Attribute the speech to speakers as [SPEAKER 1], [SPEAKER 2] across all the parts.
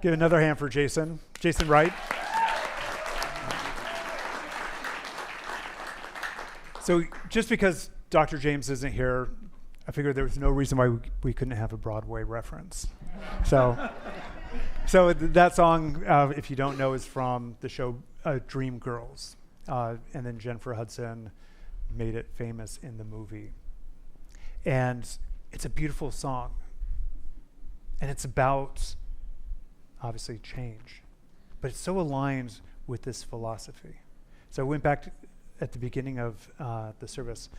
[SPEAKER 1] Give another hand for Jason. Jason Wright. So just because Dr. James isn't here, I figured there was no reason why we couldn't have a Broadway reference. So that song, if you don't know, is from the show Dreamgirls. And then Jennifer Hudson made it famous in the movie. And it's a beautiful song. And it's about, obviously, change. But it's so aligned with this philosophy. So I went back at the beginning of the service.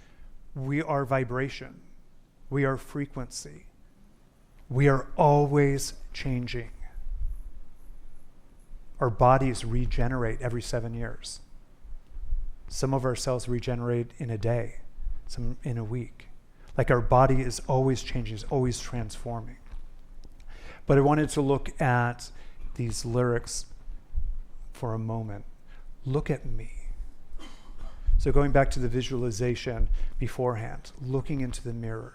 [SPEAKER 1] We are vibration. We are frequency. We are always changing. Our bodies regenerate every 7 years. Some of our cells regenerate in a day, some in a week. Like our body is always changing, is always transforming. But I wanted to look at these lyrics for a moment. Look at me. So going back to the visualization beforehand, looking into the mirror.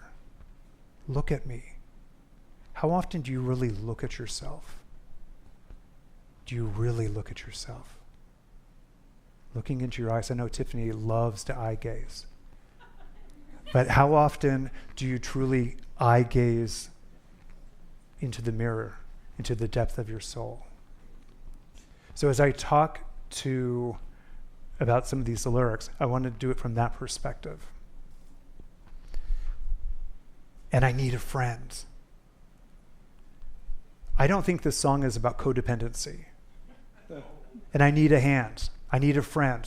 [SPEAKER 1] Look at me. How often do you really look at yourself? Do you really look at yourself? Looking into your eyes. I know Tiffany loves to eye gaze. But how often do you truly eye gaze into the mirror, into the depth of your soul? So as I talk about some of these lyrics, I want to do it from that perspective. And I need a friend. I don't think this song is about codependency. And I need a hand. I need a friend.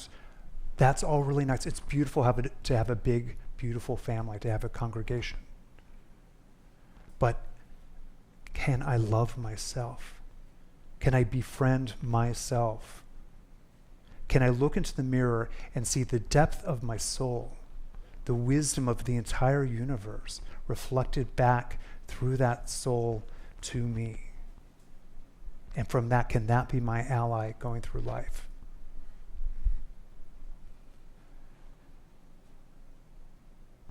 [SPEAKER 1] That's all really nice. It's beautiful to have a big, beautiful family, to have a congregation. But can I love myself? Can I befriend myself? Can I look into the mirror and see the depth of my soul, the wisdom of the entire universe reflected back through that soul to me? And from that, can that be my ally going through life?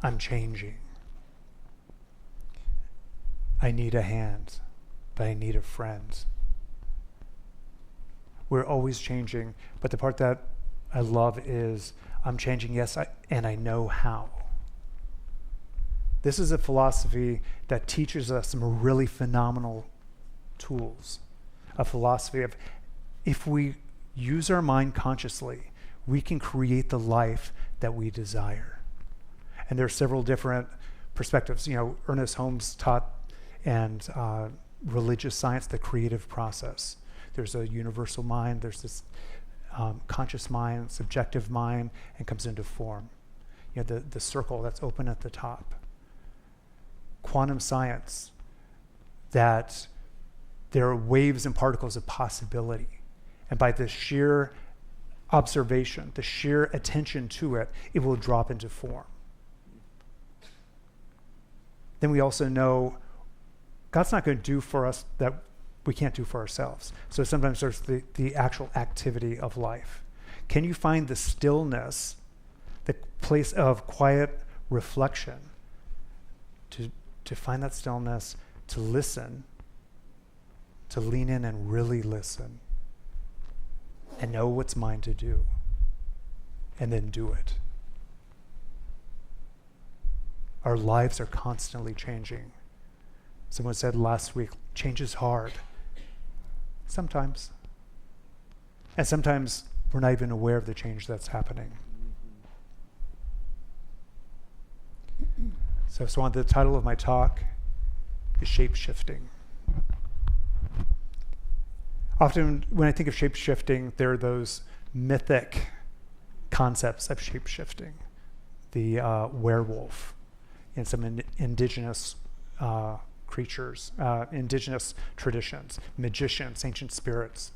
[SPEAKER 1] I'm changing. I need a hand, but I need a friend. We're always changing, but the part that I love is I'm changing, yes, and I know how. This is a philosophy that teaches us some really phenomenal tools. A philosophy of if we use our mind consciously, we can create the life that we desire. And there are several different perspectives. Ernest Holmes taught and religious science, the creative process. There's a universal mind, there's this conscious mind, subjective mind, and comes into form. The circle that's open at the top. Quantum science, that there are waves and particles of possibility. And by the sheer observation, the sheer attention to it, it will drop into form. Then we also know God's not going to do for us that we can't do for ourselves. So sometimes there's the actual activity of life. Can you find the stillness, the place of quiet reflection, to find that stillness, to listen, to lean in and really listen, and know what's mine to do, and then do it? Our lives are constantly changing. Someone said last week, change is hard. Sometimes. And sometimes we're not even aware of the change that's happening. So the title of my talk is Shapeshifting. Often when I think of shapeshifting, there are those mythic concepts of shapeshifting. The werewolf and some indigenous creatures, indigenous traditions, magicians, ancient spirits.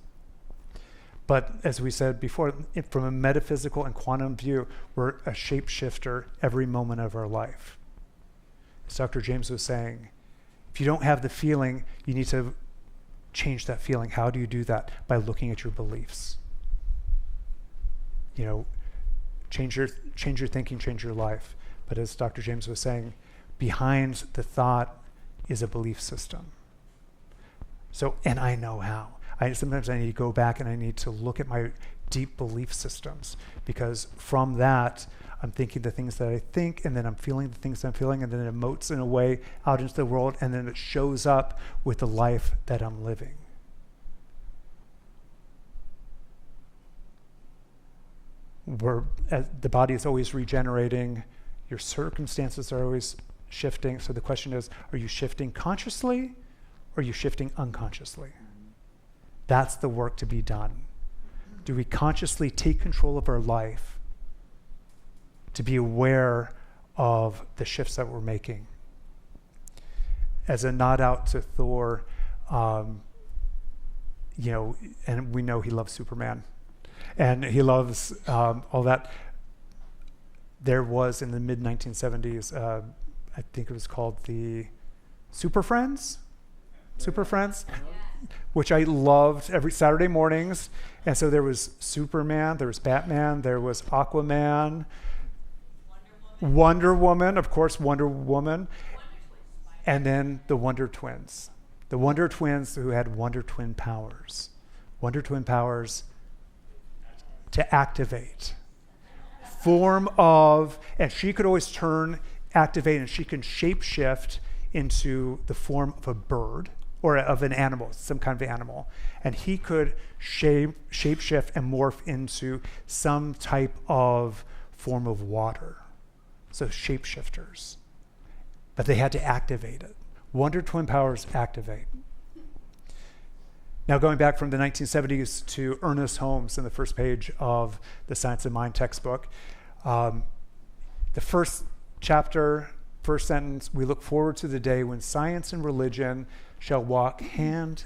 [SPEAKER 1] But as we said before, from a metaphysical and quantum view, we're a shapeshifter every moment of our life. As Dr. James was saying, if you don't have the feeling, you need to change that feeling. How do you do that? By looking at your beliefs. Change your thinking, change your life. But as Dr. James was saying, behind the thought is a belief system. So, and I know how. Sometimes I need to go back and I need to look at my deep belief systems, because from that, I'm thinking the things that I think, and then I'm feeling the things I'm feeling, and then it emotes in a way out into the world, and then it shows up with the life that I'm living. The body is always regenerating, your circumstances are always shifting. So the question is, are you shifting consciously or are you shifting unconsciously? That's the work to be done. Do we consciously take control of our life to be aware of the shifts that we're making? As a nod out to Thor, and we know he loves Superman. And he loves all that. There was in the mid-1970s, I think it was called the Super Friends, which I loved every Saturday mornings. And so there was Superman, there was Batman, there was Aquaman, Wonder Woman, of course, Wonder Woman, and then the Wonder Twins. The Wonder Twins who had Wonder Twin powers. Wonder Twin powers to activate. Form of, and she could always activate, and she can shapeshift into the form of a bird or of an animal, some kind of animal. And he could shapeshift and morph into some type of form of water. So shapeshifters. But they had to activate it. Wonder Twin powers activate. Now, going back from the 1970s to Ernest Holmes in the first page of the Science of Mind textbook, the first chapter, first sentence, we look forward to the day when science and religion shall walk hand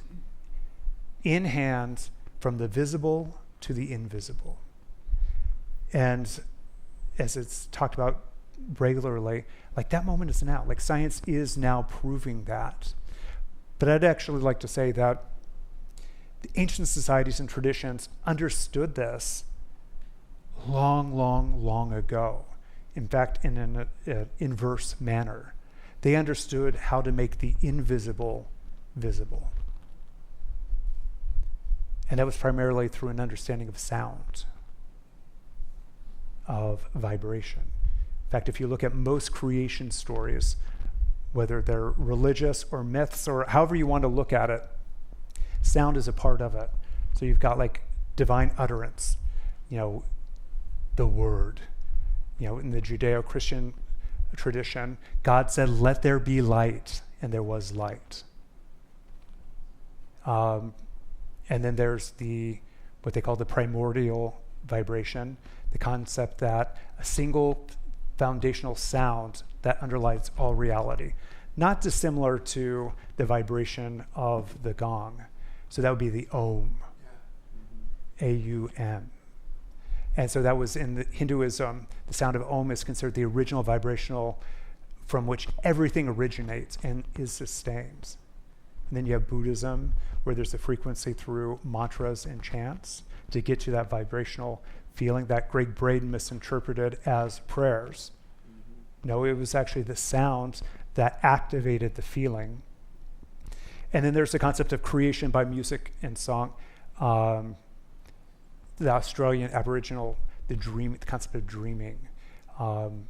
[SPEAKER 1] in hand from the visible to the invisible. And as it's talked about regularly, like that moment is now. Like science is now proving that. But I'd actually like to say that the ancient societies and traditions understood this long ago. In fact, in an inverse manner. They understood how to make the invisible visible. And that was primarily through an understanding of sound, of vibration. In fact, if you look at most creation stories, whether they're religious or myths or however you want to look at it, sound is a part of it. So you've got like divine utterance, the word. In the Judeo-Christian tradition, God said, "Let there be light," and there was light. And then there's what they call the primordial vibration, the concept that a single foundational sound that underlies all reality, not dissimilar to the vibration of the gong. So that would be the Om, A-U-M. And so that was in the Hinduism, the sound of Om is considered the original vibrational from which everything originates and is sustained. And then you have Buddhism, where there's a frequency through mantras and chants to get to that vibrational feeling that Greg Braden misinterpreted as prayers. No, it was actually the sound that activated the feeling. And then there's the concept of creation by music and song. The Australian Aboriginal, the concept of dreaming. And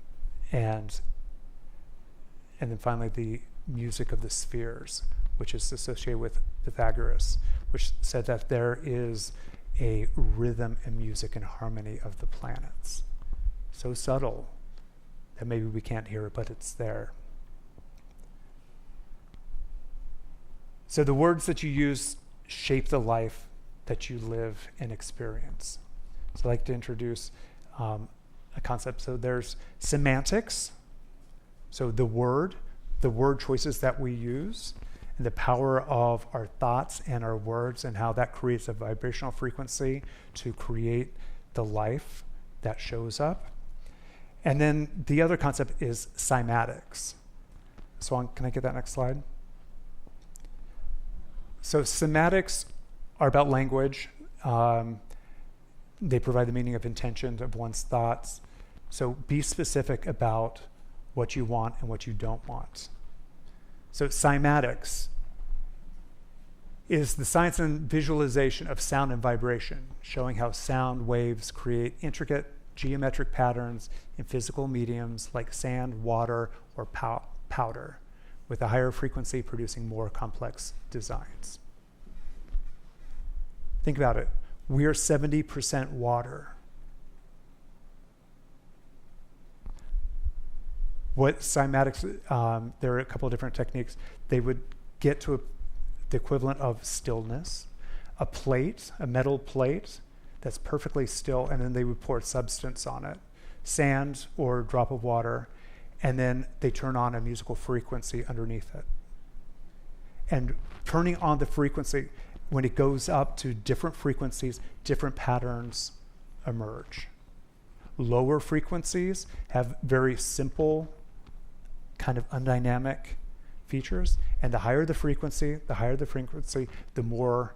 [SPEAKER 1] then finally the music of the spheres, which is associated with Pythagoras, which said that there is a rhythm and music and harmony of the planets. So subtle that maybe we can't hear it, but it's there. So the words that you use shape the life that you live and experience. So I'd like to introduce a concept. So there's semantics. So the word choices that we use, and the power of our thoughts and our words, and how that creates a vibrational frequency to create the life that shows up. And then the other concept is cymatics. So can I get that next slide? So cymatics are about language. They provide the meaning of intention of one's thoughts. So be specific about what you want and what you don't want. So cymatics is the science and visualization of sound and vibration, showing how sound waves create intricate geometric patterns in physical mediums like sand, water, or powder, with a higher frequency producing more complex designs. Think about it. We are 70% water. What cymatics, there are a couple of different techniques. They would get to the equivalent of stillness, a plate, a metal plate that's perfectly still, and then they would pour substance on it, sand or a drop of water, and then they turn on a musical frequency underneath it. And turning on the frequency, when it goes up to different frequencies, different patterns emerge. Lower frequencies have very simple, kind of undynamic features, and the higher the frequency, the more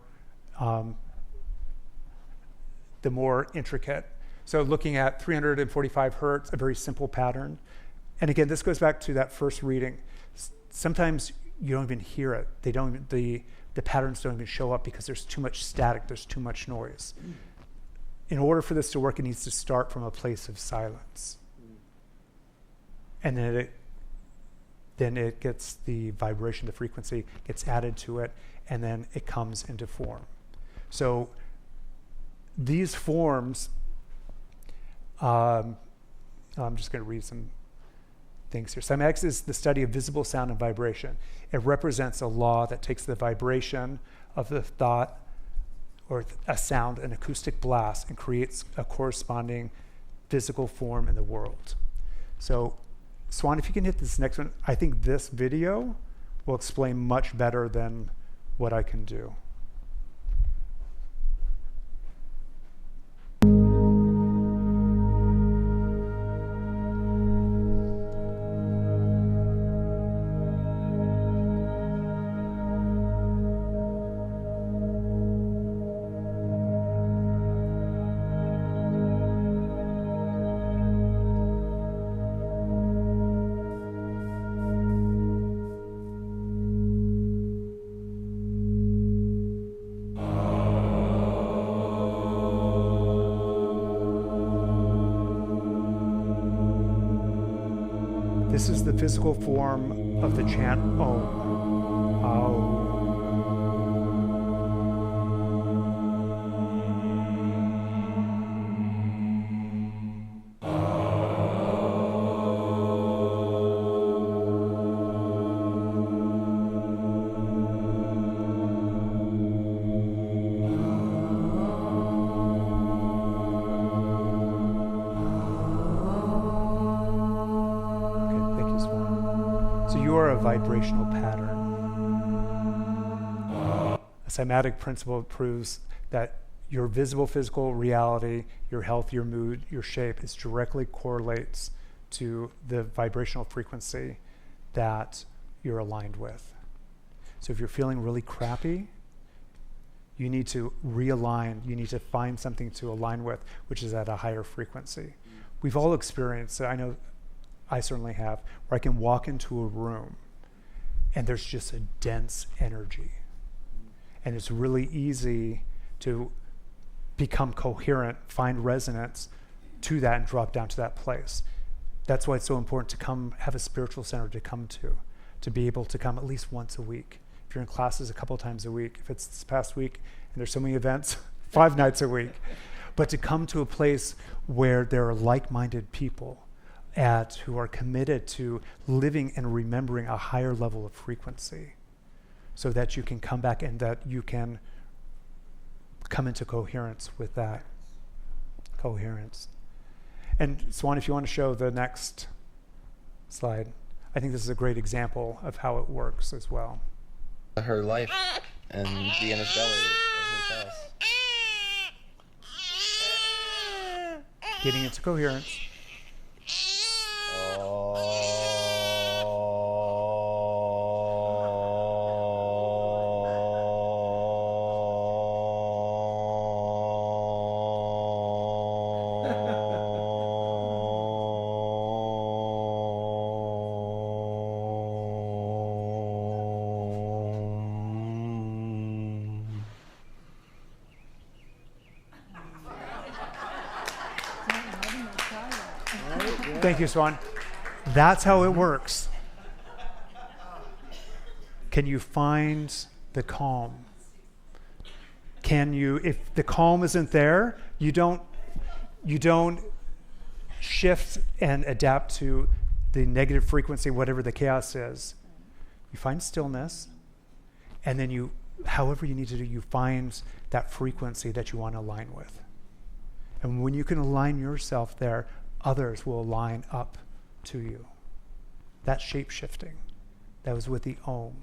[SPEAKER 1] intricate. So looking at 345 hertz, a very simple pattern. And again, this goes back to that first reading. Sometimes you don't even hear it. The patterns don't even show up because there's too much static, there's too much noise. In order for this to work, it needs to start from a place of silence. And then it gets the vibration, the frequency gets added to it, and then it comes into form. So these forms, I'm just going to read some things here. Cymatics is the study of visible sound and vibration. It represents a law that takes the vibration of the thought or a sound, an acoustic blast, and creates a corresponding physical form in the world. So, Swan, if you can hit this next one, I think this video will explain much better than what I can do. This is the physical form of the chant Om. Om. Vibrational pattern. A cymatic principle proves that your visible physical reality, your health, your mood, your shape is directly correlates to the vibrational frequency that you're aligned with. So if you're feeling really crappy, you need to realign, you need to find something to align with, which is at a higher frequency. We've all experienced it. I know I certainly have, where I can walk into a room and there's just a dense energy. And it's really easy to become coherent, find resonance to that and drop down to that place. That's why it's so important to come have a spiritual center to come to be able to come at least once a week. If you're in classes a couple times a week, if it's this past week and there's so many events, 5 nights a week. But to come to a place where there are like-minded people who are committed to living and remembering a higher level of frequency so that you can come back and that you can come into coherence with that coherence. And Swan, if you want to show the next slide, I think this is a great example of how it works as well.
[SPEAKER 2] Her life and be in his belly in his house.
[SPEAKER 1] Getting into coherence. Thank you, Swan. That's how it works. Can you find the calm? Can you, if the calm isn't there, you don't shift and adapt to the negative frequency, whatever the chaos is. You find stillness, and then you, however you need to do, you find that frequency that you want to align with. And when you can align yourself there, others will line up to you. That's shape-shifting. That was with the Om.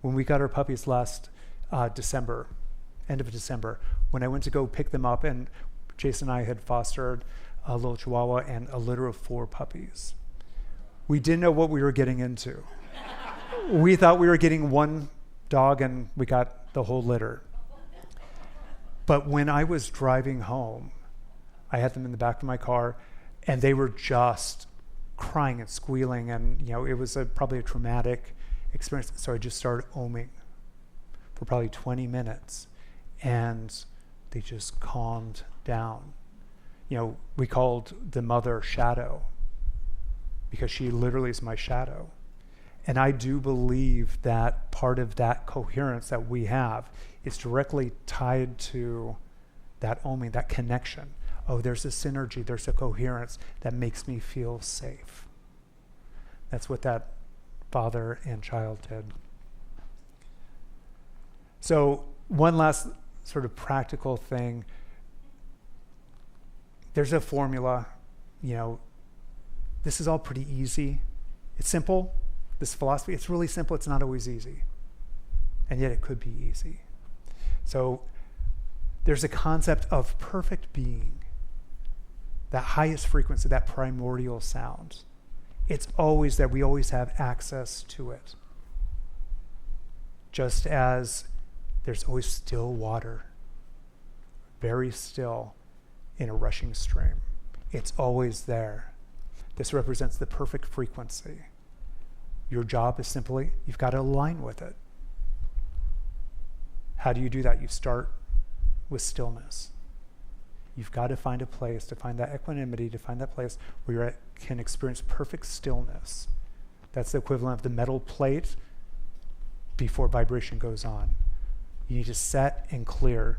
[SPEAKER 1] When we got our puppies last December, end of December, when I went to go pick them up, and Jason and I had fostered a little Chihuahua and a litter of 4 puppies. We didn't know what we were getting into. We thought we were getting one dog and we got the whole litter. But when I was driving home, I had them in the back of my car and they were just crying and squealing, and it was probably a traumatic experience. So I just started oming for probably 20 minutes and they just calmed down. We called the mother Shadow because she literally is my shadow. And I do believe that part of that coherence that we have is directly tied to that oming, that connection. Oh, there's a synergy, there's a coherence that makes me feel safe. That's what that father and child did. So one last sort of practical thing. There's a formula, this is all pretty easy. It's simple. This philosophy, it's really simple. It's not always easy. And yet it could be easy. So there's a concept of perfect being, that highest frequency, that primordial sound. It's always there. We always have access to it. Just as there's always still water, very still in a rushing stream. It's always there. This represents the perfect frequency. Your job is simply, you've got to align with it. How do you do that? You start with stillness. You've got to find a place, to find that equanimity, to find that place where you can experience perfect stillness. That's the equivalent of the metal plate before vibration goes on. You need to set and clear.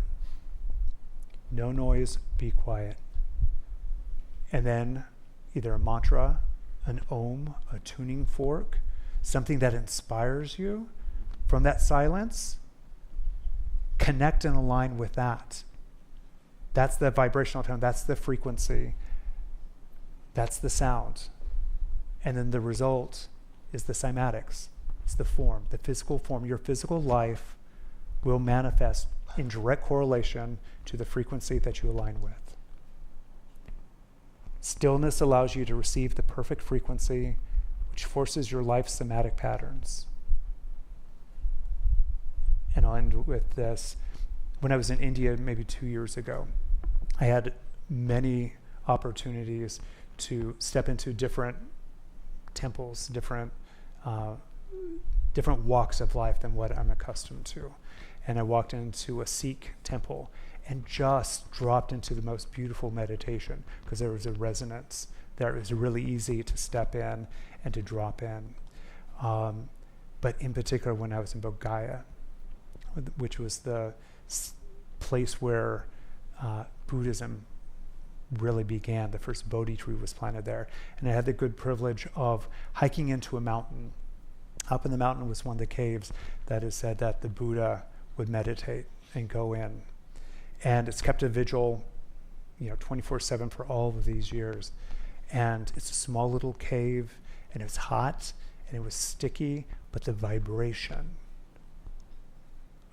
[SPEAKER 1] No noise, be quiet. And then either a mantra, an Om, a tuning fork, something that inspires you from that silence. Connect and align with that. That's the vibrational tone, that's the frequency, that's the sound. And then the result is the cymatics. It's the form, the physical form. Your physical life will manifest in direct correlation to the frequency that you align with. Stillness allows you to receive the perfect frequency, which forces your life's somatic patterns. And I'll end with this. When I was in India maybe 2 years ago, I had many opportunities to step into different temples, different walks of life than what I'm accustomed to. And I walked into a Sikh temple and just dropped into the most beautiful meditation because there was a resonance there. It was really easy to step in and to drop in. But in particular, when I was in Bodh Gaya, which was the place where Buddhism really began, the first Bodhi tree was planted there. And I had the good privilege of hiking into a mountain. Up in the mountain was one of the caves that is said that the Buddha would meditate and go in. And it's kept a vigil, 24/7 for all of these years. And it's a small little cave, and it's hot, and it was sticky, but the vibration,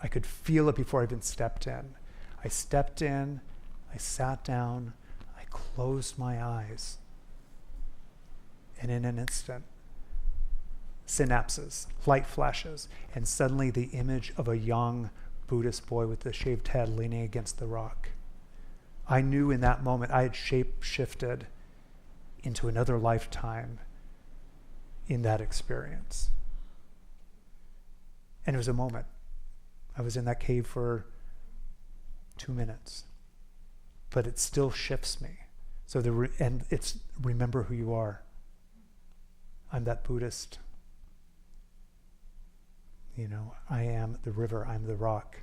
[SPEAKER 1] I could feel it before I even stepped in. I stepped in, I sat down, I closed my eyes, and in an instant, synapses, light flashes, and suddenly the image of a young Buddhist boy with a shaved head leaning against the rock. I knew in that moment I had shape-shifted into another lifetime in that experience. And it was a moment. I was in that cave for 2 minutes, but it still shifts me. So and it's remember who you are. I'm that Buddhist. You know, I am the river, I'm the rock.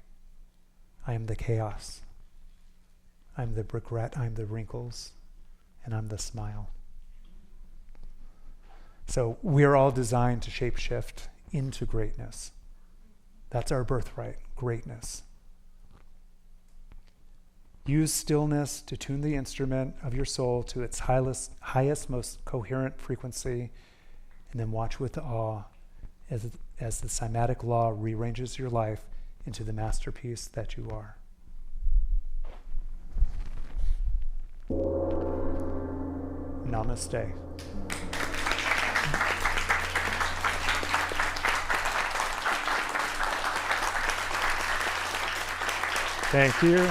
[SPEAKER 1] I am the chaos. I'm the regret, I'm the wrinkles, and I'm the smile. So we're all designed to shapeshift into greatness. That's our birthright, greatness. Use stillness to tune the instrument of your soul to its highest, most coherent frequency, and then watch with awe as the cymatic law rearranges your life into the masterpiece that you are. Namaste. Thank you.